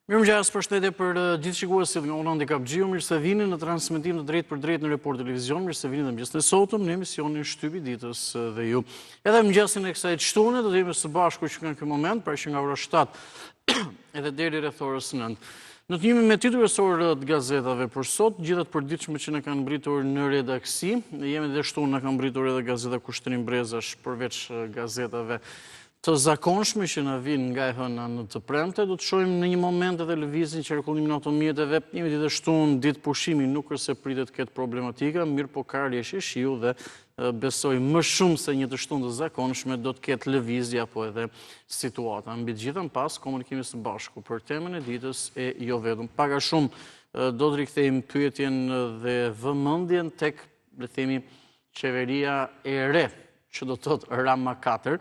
Mirëmëngjes, përshëndetje për gjithë shikuesit nga unë Handicap Gjiu, mirë se vini në transmetim të drejtë për drejtë në Report Televizion, mirë se vini dhe mëngjes në sotëm në emisionin Shtypi i ditës dhe ju. Edhe mëngjesin e kësaj shtune do të jemi së bashku që në këtë moment, pra që nga ora 7 edhe deri rreth orës 9. Në të njëjtin me titujtor të gazetave për sot, gjithat përditshme që na kanë mbritur në redaksi, jemi dhe shtu na kanë mbritur edhe gazeta Kushtrim Brezash përveç gazetave të zakonshme që na vinë nga e hëna në të premte, do të shohim në një moment edhe lëvizjen qarkullimin e automjeteve, jemi ditë shtunë, ditë pushimi, nuk është se pritet këtë problematika, mirë po ka rrjeshje shiu dhe besoj më shumë se një të shtunë të zakonshme do të ketë lëvizje apo edhe situata. Mbi të gjithën pas komunikimi së bashku për temën e ditës e jo vetëm. Pak a shumë do të rikthejmë pyetjen dhe vëmendjen tek, le të themi, qeveria e re, që do të thotë Rama 4,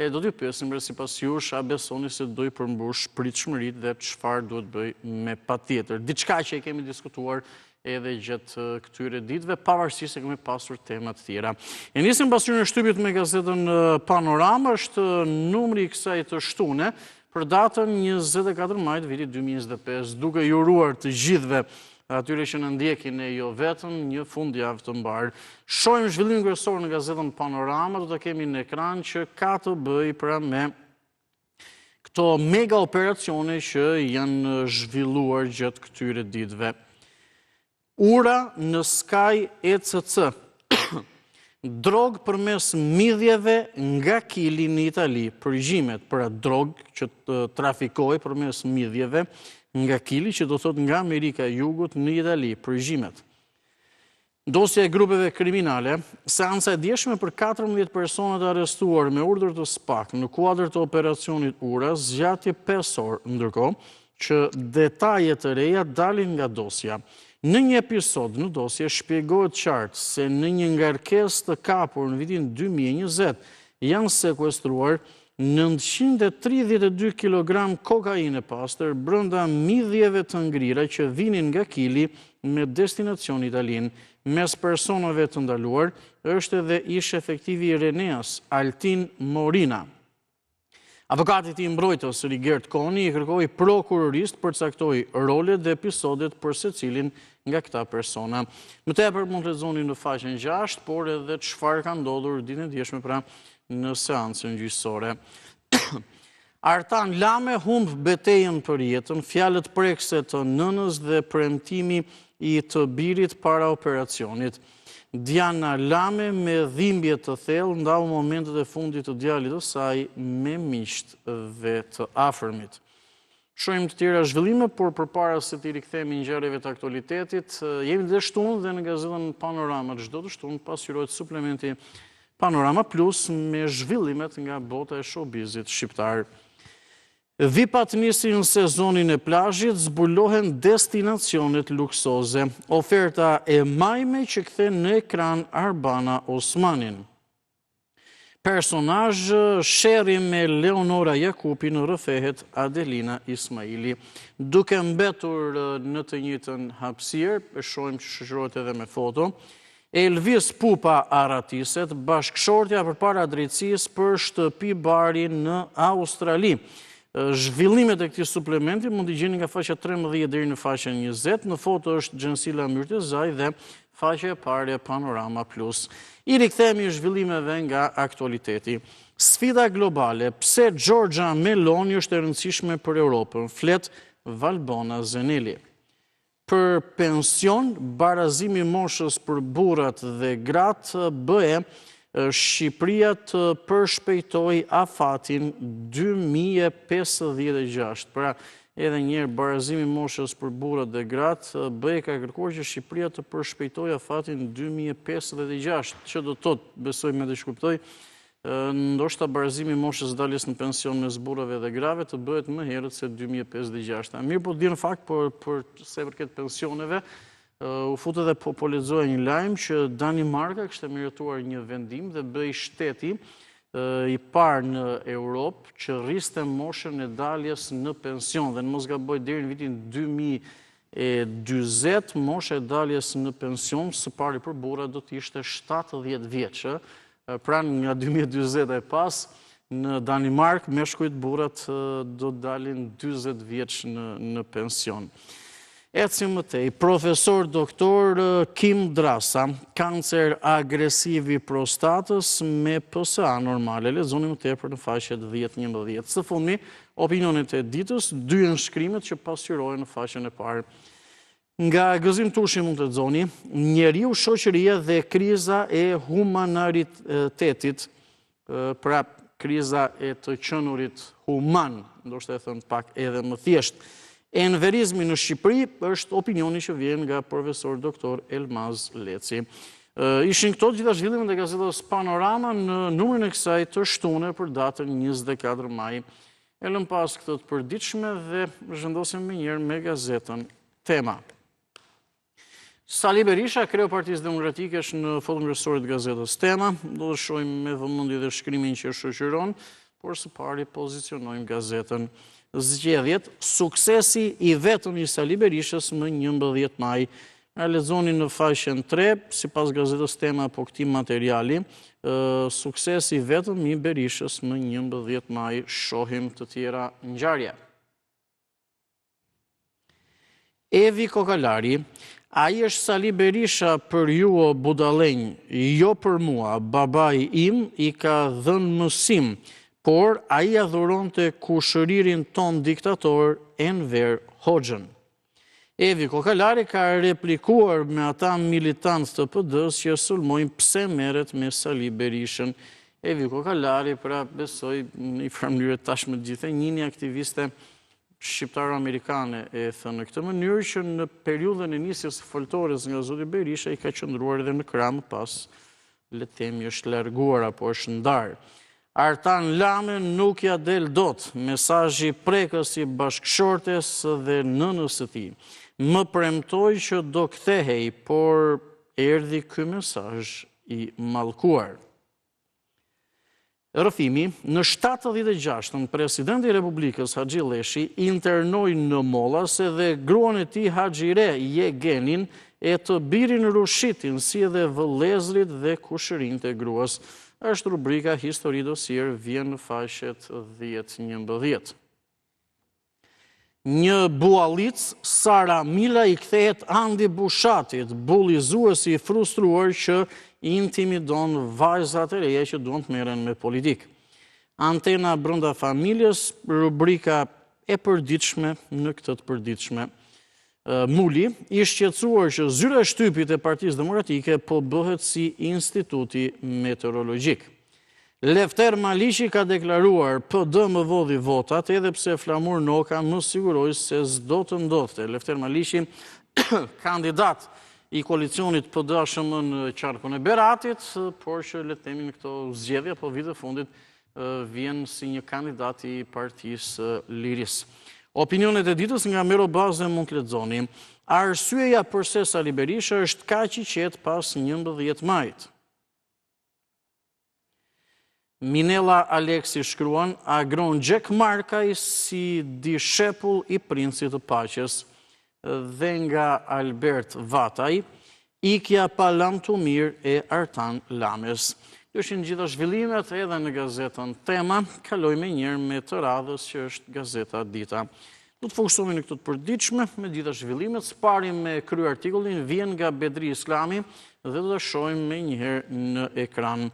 do t'ju pyesim sipas jush, a besoni se do i përmbush pritshmëritë dhe çfarë duhet bëj me patjetër. Diçka që e kemi diskutuar edhe gjatë këtyre ditëve, pavarësisht se kemi pasur tema të tjera. E nisim pasurinë e shtypit me gazetën Panorama, është numri i kësaj të shtune për datën 24 maj vitit 2025, duke ju uruar të gjithëve atyre që në ndjekin e jo vetëm një fundjavë të mbarë. Shohim zhvillimin kryesor në gazetën Panorama, do të kemi në ekran që ka të bëj pra me këto mega operacione që janë zhvilluar gjatë këtyre ditëve. Ura në Sky ECC. Drog përmes midhjeve nga Kili në Itali. Përgjimet për drog që trafikoj përmes midhjeve nga Kili, që do thot nga Amerika e Jugut në Itali, përgjimet. Dosja e grupeve kriminale, seanca e djeshme për 14 personat arrestuar me urdhër të SPAK në kuadër të operacionit Ura, zgjatje 5 orë, ndërkohë që detajet të reja dalin nga dosja. Në një episod në dosje shpjegohet qartë se në një ngarkesë të kapur në vitin 2020 janë sekuestruar 932 kg kokainë e pastër brenda midhjeve të ngrira që vinin nga Kili me destinacion italin. Mes personave të ndaluar është edhe ish efektivi i Reneas, Altin Morina. Avokati i mbrojtës Rigert Koni i kërkoi prokurorist përcaktoi rolet dhe episodet për secilin nga këta persona. Më tepër mund të lexoni në faqen 6, por edhe çfarë ka ndodhur ditën e djeshme pra në seancën gjyqësore. Artan Lame humb betejën për jetën, fjalët prekse të nënës dhe premtimi i të birit para operacionit. Diana Lame me dhimbje të thellë ndau momentet e fundit të djalit të saj me miqtë të afërmit. Shohim të tjera zhvillime, por përpara se të rikthehemi ngjarjeve të aktualitetit, jemi dhe shtunë dhe në gazetën Panorama çdo të shtunë pasqyrohet suplementi Panorama Plus me zhvillimet nga bota e showbizit shqiptar. VIP-at nisin sezonin e plazhit, zbulohen destinacionet luksoze. Oferta e majme që kthen në ekran Arbana Osmanin. Personazh sherri me Leonora Jakupi në rrëfehet Adelina Ismaili. Duke mbetur në të njëjtën hapësirë, e shohim që shoqërohet edhe me foto. Elvis Pupa aratiset, bashkëshortja përpara drejtësisë për shtëpi bari në Australi. Zhvillimet e këtij suplementi mund t'i gjeni nga faqja 13 deri në faqen 20. Në foto është Gjensila Myrtezaj dhe faqja e parë e Panorama Plus. I rikthehemi zhvillimeve nga aktualiteti. Sfida globale, pse Giorgia Meloni është e rëndësishme për Europën, flet Valbona Zeneli. Për pension, barazimi moshës për burrat dhe gratë BE, Shqipëria të përshpejtoi afatin 2056. Pra, edhe njerë barazimi moshës për burrat dhe gratë, BE ka kërkuar që Shqipëria të përshpejtoi afatin 2056, që do të thotë, besoj me të shkuptoj, ndoshta barazimi moshës daljes në pension mes burrave dhe grave të bëhet më herët se 2056. Mirë po di në fakt për se përket pensioneve, u futet dhe po lexoja një lajm që Danimarka kishte merituar një vendim dhe bëi shteti i parë në Europë që rriste moshën e daljes në pension dhe në mos gaboj deri në vitin 2040 mosha e daljes në pension së pari për burra do të ishte 70 vjeç. Pra nga 2040 e pas Në Danimark, meshkujt burrat do të dalin 40 vjeç në pension. Ecim më tej, profesor doktor Kim Drasa, kancer agresiv i prostatës me PSA normale. Lexoni më tepër në faqet 10-11. Së fundmi, opinionet e ditës, 2 nënshkrimet që pasqyrohen në faqen e parë. Nga Gëzim Tushi mund të lexoni, njeriu, shoqëria dhe kriza e humanitetit, pra kriza e të qenurit human, ndoshta e thënë pak edhe më thjesht. Enverizmi në Shqipëri është opinioni që vjen nga profesor doktor Elmaz Leci. Ishin këto gjitha zhvillimet e gazetës Panorama në numrin e kësaj të shtune për datën 24 maj. E lëm pas këtë të përditshme dhe zhvendosim më njëherë me gazetën Tema. Sali Berisha, kreu Partisë Demokratike, është në fotën kryesore të gazetës Tema. Do të shohim me vëmendje dhe shkrimin që shoqëron, por së pari pozicionojmë gazetën. Zgjedhjet, suksesi i vetëm i Sali Berishës më 11 maj. Lexoni në faqen 3, sipas gazetës Tema apo këtij materiali, suksesi i vetëm i Berishës më 11 maj. Shohim të tjera ngjarje. Evi Kokalari, ai është Sali Berisha për ju o budallenj, jo për mua, babai im i ka dhënë mësim, por ai adhuron të kushëririn ton diktator Enver Hoxhën. Evi Kokalari ka replikuar me ata militantë të PD-s që sulmojnë pse merret me Sali Berishën. Evi Kokalari, pra besoj në një mënyrë tashmë të gjithë, njëni aktiviste shqiptaro-amerikane e thënë në këtë mënyrë që në periudhën e nisjes së foltores nga zoti Berisha i ka qëndruar edhe në krah, pas le të themi është larguar apo është ndarë. Artan Lame nuk ja del dot, mesazhi prekës i bashkëshortes dhe nënës së tij. Më premtoi që do kthehej, por erdhi ky mesazh i mallkuar. Rëfimi, në 76-ën, presidenti i Republikës Haxhi Lleshi internoi në Mollas edhe gruan e tij Haxhire Yegenin e të birin Rushitin, si edhe vëllezrit dhe kushërinjtë e gruas. Është rubrika Histori Dosier, vjen në faqet 10-11. Një buallic, Sara Mila i kthehet Andi Bushatit, bullizuesi i frustruar që intimidon vajzat e reja që duan të merren me politikë. Antena brenda familjes, rubrika e përditshme në këtë të përditshme. Muli i shqetësuar që zyra e shtypit e Partisë Demokratike po bëhet si instituti meteorologjik. Lefter Maliqi ka deklaruar PD më vodhi votat, edhe pse Flamur Noka më siguroi se s'do të ndodhte. Lefter Maliqi, kandidat i koalicionit PD-SHM në qarkun e Beratit, por që le të themi në këto zgjedhje apo vite fundit vjen si një kandidat i Partisë Lirisë. Opinionet e ditës nga Mero Baze mund të lexoni. Arsyeja pse Sali Berisha është kaq i qetë pas 11 majit. Minella Aleksi shkruan, agron Jack Markaj si dishepull i princit të paqes. Dhe nga Albert Vataj, ikja pa lam të mirë e Artan Lames. Ishin gjitha zhvillimet edhe në gazetën Tema, kalojme njërë me të radhës që është gazeta Dita. Do të fokusohemi në këtë të përditshme me gjitha zhvillimet, spari me krye artikullin vjen nga Bedri Islami dhe do të shohim me njëherë në ekran.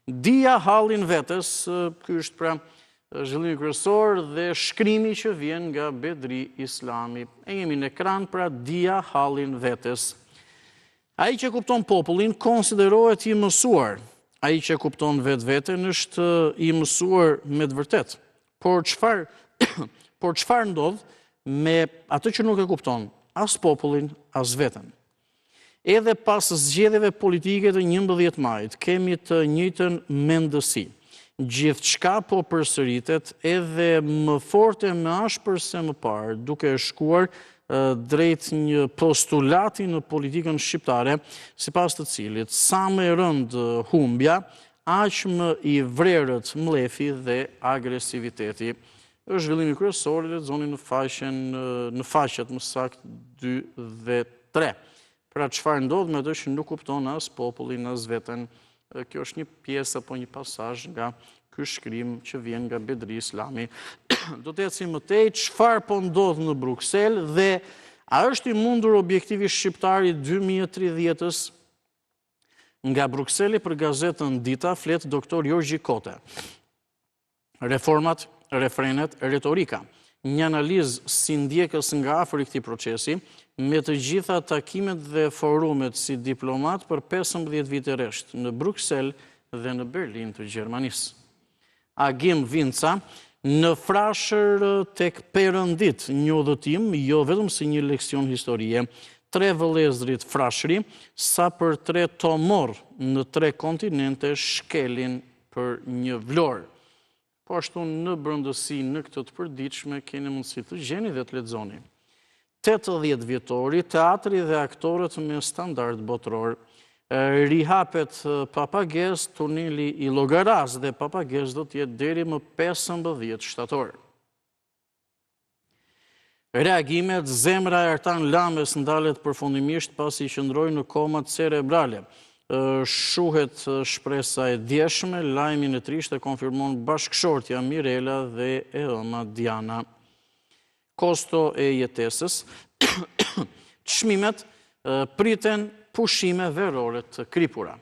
Dia hallin vetes, ky është pra zhvillimi kryesor dhe shkrimi që vjen nga Bedri Islami. E jemi në ekran, pra dia hallin vetes. Ai që kupton popullin konsiderohet i mësuar. Ai që kupton vetveten është i mësuar me të vërtet. Por çfarë ndodh me atë që nuk e kupton, as popullin, as veten? Edhe pas zgjedhjeve politike të 11 majit, kemi të njëjtën mendësi. Gjithçka po përsëritet edhe më forte më ashpër se më parë, duke shkuar drejt një postulati në politikën shqiptare, sipas të cilit sa më e rënd humbja, aq më i vrerët mlefi dhe agresiviteti. Është zhvillimi kryesor, lexoni në faqet më saktë 2 dhe 3. Pra çfarë ndodh me atë që nuk kupton as popullin as veten. Kjo është një pjesë apo një pasazh nga ky shkrim që vjen nga Bedri Islami. Do të ecim më tej çfarë po ndodh në Bruksel dhe a është i mundur objektivisht shqiptari 2030-s? Nga Brukseli për gazetën Dita flet doktor Jorgji Kote. Reformat, refrenet, retorika. Një analizë si ndjekës nga afër i këtij procesi, me të gjitha takimet dhe forumet si diplomat për 15 vite rresht në Bruksel dhe në Berlin të Gjermanisë. Agim Vinca, në frashër tek perëndit, një udhëtim jo vetëm si një leksion historie, 3 vëllezërit frashëri, sa për 3 tomor në 3 kontinente shkelin për një vlorë. Po ashtu në brëndësi në këtë të përditshme keni mundësi të gjeni dhe të lexoni. 80 vjetori, teatri dhe aktorët me standard botror. Rihapet Papagez, tuneli i Llogaras dhe Papagez do të jetë deri më 15 shtator. Reagimet, zemra e Ertan Lames ndalet përfundimisht pasi qëndroi në komat cerebrale. Shuhet shpresa e djeshme, lajmin e trishtë e konfirmon bashkëshortja Mirela dhe e ëma Diana. Kosto e jetesës, çmimet priten pushime verore të kripura.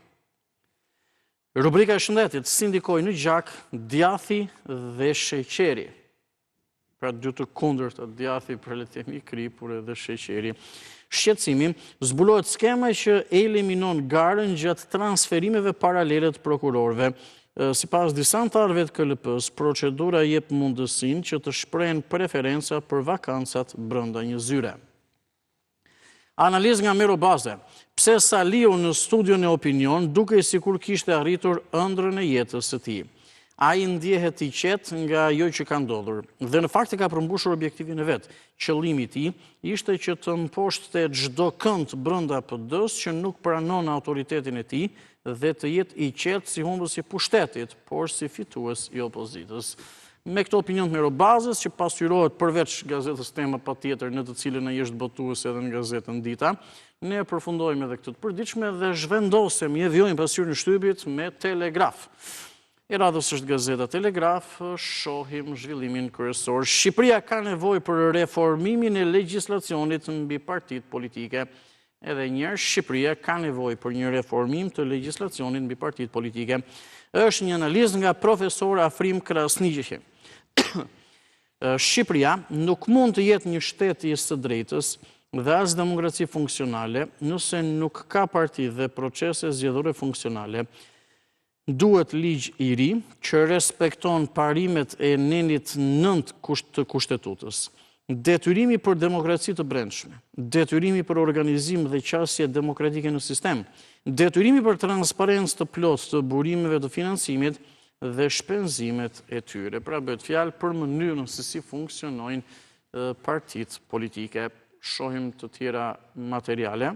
Rubrika e shëndetit, sindikoj në gjak, djathi dhe sheqeri. Pra dy të kundërta, djathi për le të themi kripure dhe sheqeri. Shqetësimi, zbulohet skema që eliminon garën gjatë transferimeve paralele të prokurorëve. Sipas disa anëtarëve të KLP-s, procedura jep mundësinë që të shprehen preferenca për vakancat brenda një zyre. Analizë nga Mero Baze. Pse Saliu në studion e Opinion duke sikur kishte arritur ëndrrën e jetës së tij. Ai ndjehet i qetë nga ajo që ka ndodhur dhe në fakt e ka përmbushur objektivin e vet. Qëllimi i tij ishte që të mposhte çdo kënd brenda PD-s që nuk pranon autoritetin e tij dhe të jetë i qetë si humbës i pushtetit, por si fitues i opozitës. Me këto opinion të Merobazës që pasyrohet përveç gazetës Tema patjetër në të cilën ai është botues edhe në gazetën Dita, ne përfundojmë edhe këtë të përditshme dhe zhvendosemi e vjojmë pasqyrën e shtypit me Telegraf. E radhës është gazeta Telegraf, shohim zhvillimin kryesor. Shqipëria ka nevojë për reformimin e legjislacionit mbi partitë politike. Edhe njëherë, Shqipëria ka nevojë për një reformim të legjislacionit mbi partitë politike. Është një analizë nga profesor Afrim Krasniqi. Shqipëria nuk mund të jetë një shtet i së drejtës dhe as demokraci funksionale nëse nuk ka parti dhe procese zgjedhore funksionale. Duhet ligj i ri që respekton parimet e nenit 9 të kushtetutës. Detyrimi për demokraci të brendshme, detyrimi për organizim dhe qasje demokratike në sistem, detyrimi për transparencë të plotë të burimeve të financimit dhe shpenzimet e tyre. Pra bëhet fjalë për mënyrën se si funksionojnë partitë politike. Shohim të tjera materiale.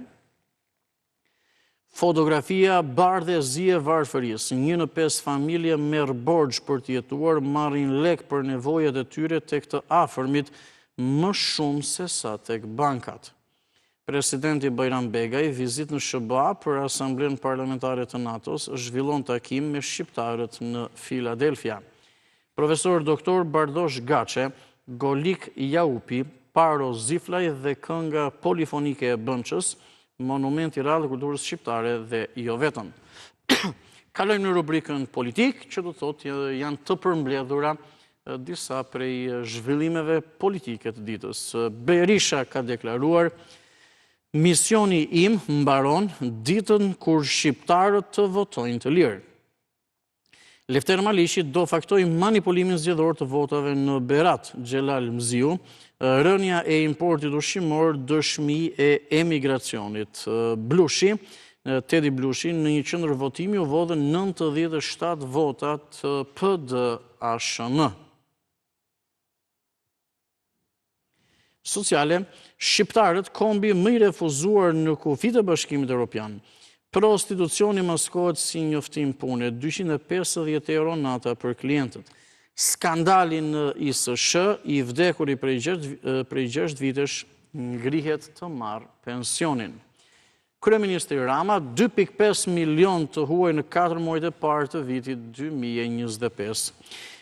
Fotografia bardhe zie varfërisë. 1 në 5 familje merr borxh për të jetuar, marrin lek për nevojat e tyre tek të afërmit më shumë se sa tek bankat. Presidenti Bajram Begaj, vizit në SBA për Asamblenë Parlamentare të NATO-s, zhvillon takim me shqiptarët në Filadelfia. Profesor Dr. Bardosh Gaçe, Golik Jaupi, Paro Ziflaj dhe kënga polifonike e Bënçës, monument i radhë kulturës shqiptare dhe jo vetëm. Kalojmë në rubrikën politik, që do të thotë janë të përmbledhura disa prej zhvillimeve politike të ditës. Berisha ka deklaruar: misioni im mbaron ditën kur shqiptarët të votojnë të lirë. Lefter Malishi do faktoi manipulimin zgjedhor të votave në Berat. Xhelal Mziu, rënja e importit ushqimor, dëshmi e emigracionit. Blushi, Tedi Blushi, në një qendër votimi u vodhën 97 vota të PD-ASHM. Sociale, shqiptarët kombi më i refuzuar në kufit e Bashkimit Evropian. Prostitucioni maskohet si njoftim pune, 250 euro nata për klientët. Skandalin në ISSH, i vdekuri prej 6 vitesh ngrihet të marrë pensionin. Kryeministri Rama, 2,5 milion të huaj në 4 muajt e parë të vitit 2025.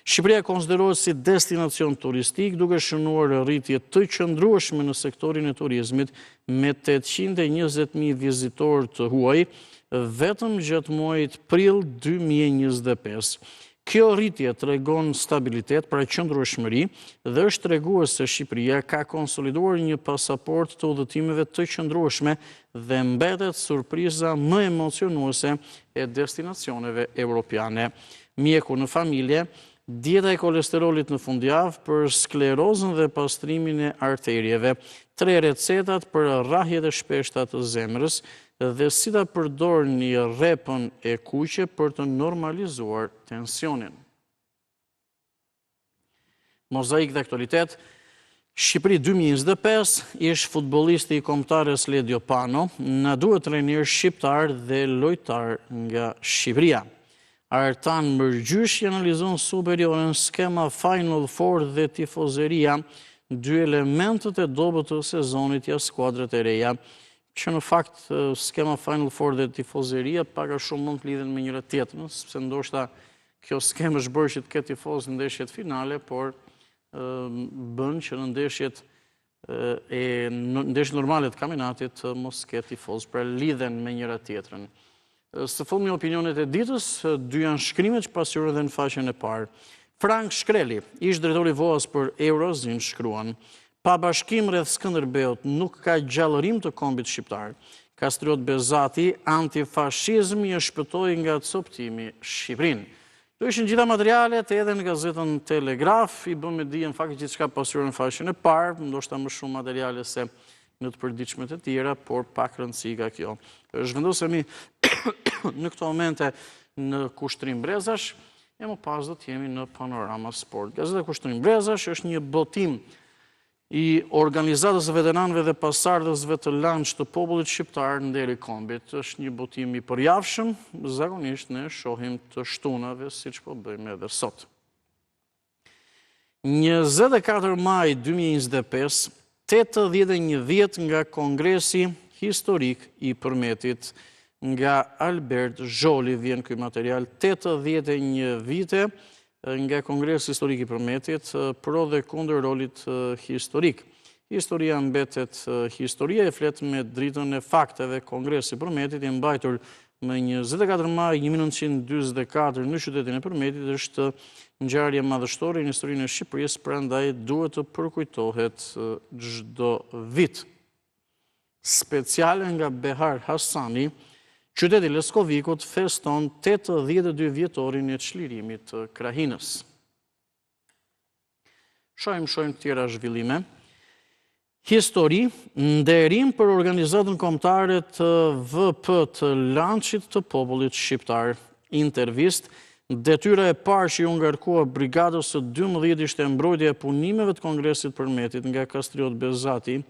Shqipëria konsiderohet si destinacion turistik, duke shënuar rritje të qëndrueshme në sektorin e turizmit me 820.000 vizitorë të huaj, vetëm gjatë muajit prill 2025. Kjo rritje tregon stabilitet, pra qëndrueshmëri, dhe është tregues se Shqipëria ka konsoliduar një pasaport të udhëtimeve të qëndrueshme dhe mbetet surpriza më emocionuese e destinacioneve evropiane. Mjeku në familje, dieta e kolesterolit në fundjavë për sklerozën dhe pastrimin e arterieve, 3 recetat për rrahjet e shpeshta të zemrës dhe si ta përdorni rrepën e kuqe për të normalizuar tensionin. Mozaik dhe aktualitet. Shqipëri 2025 ish futbollisti i kombëtares Ledio Pano, na duhet trajner shqiptar dhe lojtar nga Shqipëria. Artan Mërgjyshi analizon superioren skema Final Four dhe tifozeria, 2 elementet e dobët të sezonit ja skuadrat e reja, që në fakt skema Final Four dhe tifozeria pak a shumë mund të lidhen me njëra tjetrën, sepse ndoshta kjo skemë është bërë që të ketë tifoz në ndeshjet finale, por bën që në ndeshjet normale të kampionatit mos ketë tifoz, pra lidhen me njëra tjetrën. Së fundmi opinionet e ditës, 2 janë shkrimet që pasqyrohen dhe në faqen e parë. Frank Shkreli, ish drejtori VOAS për Eurozin, shkruan: pa bashkim rreth Skënderbeut nuk ka gjallërim të kombit shqiptar. Kastriot Bezati, antifashizmi e shpëtoi nga coptimi Shqipërinë. Këto ishin gjitha materialet edhe në gazetën Telegraf, i bëm me dije në fakt gjithçka pasqyrohet në faqen e parë, ndoshta më shumë materiale se në të përditshmet e tjera, por pak rëndësi ka kjo. Zhvendosemi në këto momente në Kushtrim Brezash, e më pas do të jemi në Panorama Sport. Gazeta Kushtrim Brezash është një botim i organizatës veteranëve dhe pasardhësve të lanç të popullit shqiptar në deri kombit. Është një botim i përjavshëm, zakonisht ne shohim të shtunave, siç po bëjmë edhe sot. 24 maj 2025, 81 vjet nga Kongresi Historik i Përmetit, nga Albert Zholi vjen ky material, 81 vite nga Kongresi Historik i Përmetit, pro dhe kundër rolit historik. Historia mbetet historia, e flet me dritën e fakteve. Kongresi i Përmetit i mbajtur më 24 maj 1944 në qytetin e Përmetit është ngjarje madhështore në historinë e Shqipërisë, prandaj duhet të përkujtohet çdo vit. Speciale nga Behar Hasani, qyteti Leskovikut feston 82 vjetorin e çlirimit të Krahinës. Shohim tjera zhvillime. Histori, nderim për organizatën kombëtare të VP të lançit të popullit shqiptar. Intervist, detyra e parë që u ngarkua brigadës së 12 ishte mbrojtja e punimeve të Kongresit Përmetit nga Kastriot Bezati,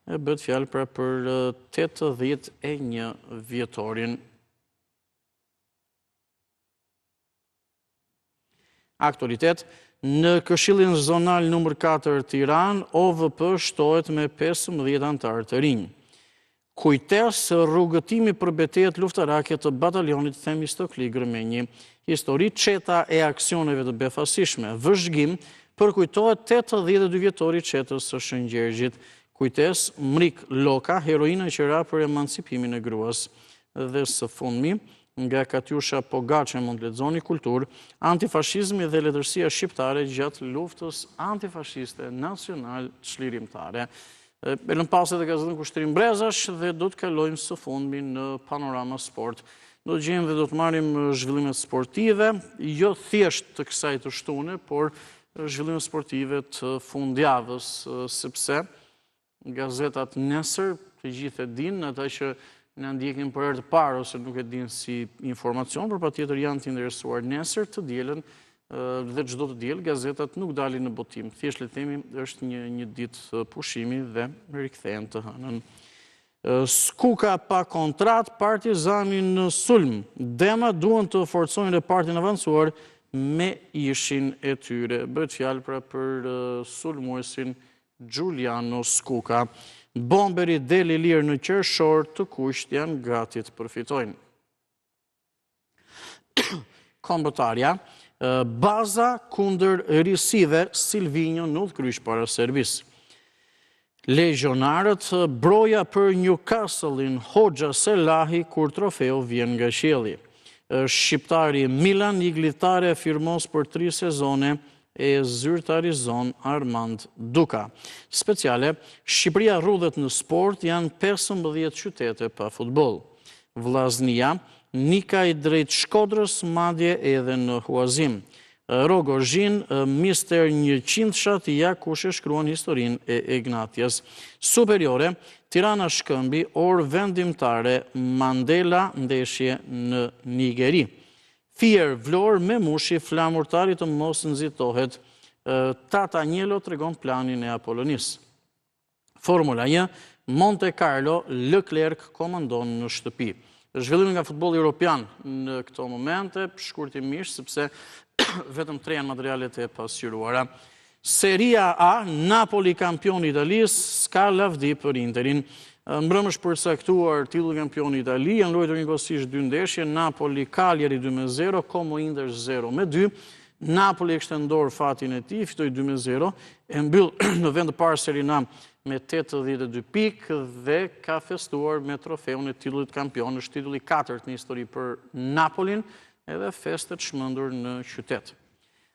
e bëhet fjalë pra për 81 vjetorin. Aktualitet, në Këshillin Zonal nr. 4 Tiranë, OVP shtohet me 15 anëtar të rinj. Kujtes rrugëtimi për betejat luftarake të batalionit Themistokli Grëmenji. Histori, çeta e aksioneve të befasishme. Vëzhgim, përkujtohet 82 vjetori çetës së Shëngjergjit. Kujtes, Mrik Loka, heroina që ra për emancipimin e gruas. Dhe së fundmi, nga Katjusha Pogaçe mund lexoni kultur, antifashizmi dhe letërsia shqiptare gjatë luftës antifashiste nacional çlirimtare. E lëm pas edhe gazetën Kushtrim Brezash dhe do të kalojmë së fundmi në Panorama Sport. Do të gjejmë dhe do të marrim zhvillimet sportive, jo thjesht të kësaj të shtune, por zhvillimet sportive të fundjavës, sepse gazetat nesër, të gjithë e dinë, ata që në ndjekin për herë të parë ose nuk e dinë si informacion, por patjetër janë të interesuar nesër të dielën dhe çdo të diel gazetat nuk dalin në botim. Thjesht le të themi është një ditë pushimi dhe rikthehen të hënën. Skuka pa kontrat, Partizani në sulm. Dema duan të forcojnë repartin avancuar me ishin e tyre. Bëhet fjalë pra për sulmuesin Giuliano Skuka. Bomberi Deli Lirë në Qershor të kuqt janë gati të përfitojnë. Kombëtarja, baza kundër risive Silvinho në udhkryq para Serbisë. Legionarët, broja për Newcastle-in Hoxha Selahi kur trofeu vjen nga qielli. Shqiptari Milan Iglitare firmos për 3 sezone e zyrtarizon Armand Duka. Speciale, Shqipëria rrudhet në sport janë 15 qytete pa futboll. Vllaznia, Nikaj drejt Shkodrës, madje edhe në Huazim. Rogozhin, Mister 100 ja kush e shkruan historinë e Ignatias. Superiore, Tirana Shkëmbi, orë vendimtare, Mandela ndeshje në Nigeri. Fier Vlorë me mushi, flamurtarit të mos nëzitohet. Tata Agnello tregon planin e Apollonis. Formula 1, Monte Carlo, Leclerc komandon në shtëpi. Zhvillimin nga futbolli europian në këto momente, shkurtimisht, sepse vetëm 3 janë materialet e pasqyruara. Seria A, Napoli kampion i Italis, s'ka lavdi për Interin. Mbrëmësh përcaktuar titulli kampion i Itali, janë luajtur njëkohësisht 2 ndeshje, Napoli Cagliari 2-0, Como Inter 0-2. Napoli ekstendor fatin e tij, fitoi 2-0, e mbyll në vend të parë Serie A me 82 pikë dhe ka festuar me trofeun e titullit kampion, është titulli 4 në histori për Napolin, edhe festet shmëndur në qytet.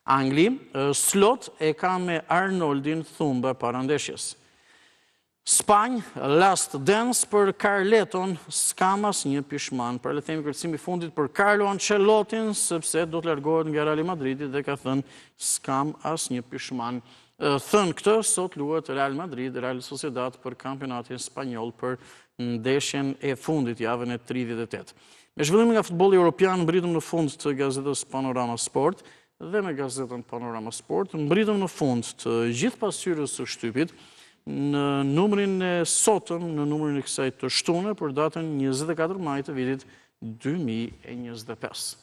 Angli, Slot e ka me Arnoldin Thumba para ndeshjes. Spanjë, Last Dance për Carleton, s'kam asnjë pishman. Pra le themi kërcimi i fundit për Carlo Ancelottin, sepse do të largohet nga Real Madridi dhe ka thënë s'kam asnjë pishman. Thënë këtë, sot luhet Real Madrid, Real Sociedad për kampionatin spanjoll për ndeshjen e fundit, javën e 38. Me zhvillimin nga futbolli europian, mbritëm në fund të gazetës Panorama Sport dhe me gazetën Panorama Sport, mbritëm në fund të gjithë pasqyrës së shtypit në numrin e sotëm, në numrin e kësaj të shtunë për datën 24 maj të vitit 2025.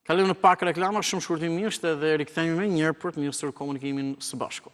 Kalojmë në pak reklama, shumë shkurtimisht edhe rikthehemi më njëherë për të nisur komunikimin së bashku.